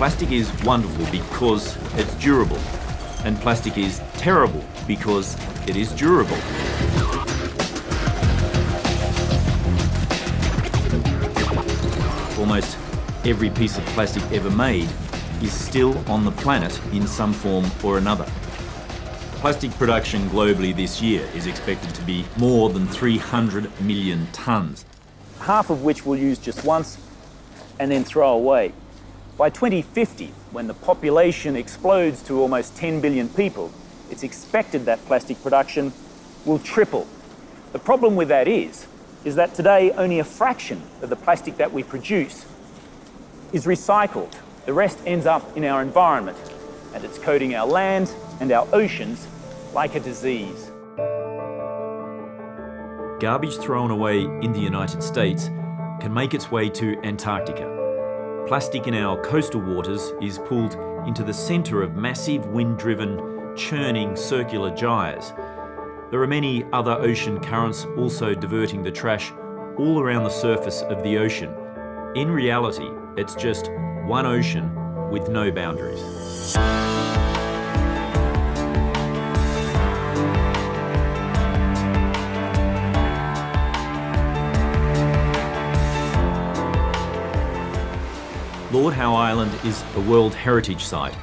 Plastic is wonderful because it's durable, and plastic is terrible because it is durable. Almost every piece of plastic ever made is still on the planet in some form or another. Plastic production globally this year is expected to be more than 300 million tonnes. Half of which we'll use just once and then throw away. By 2050, when the population explodes to almost 10 billion people, it's expected that plastic production will triple. The problem with that is that today only a fraction of the plastic that we produce is recycled. The rest ends up in our environment, and it's coating our land and our oceans like a disease. Garbage thrown away in the United States can make its way to Antarctica. Plastic in our coastal waters is pulled into the centre of massive wind-driven, churning circular gyres. There are many other ocean currents also diverting the trash all around the surface of the ocean. In reality, it's just one ocean with no boundaries. Lord Howe Island is a World Heritage Site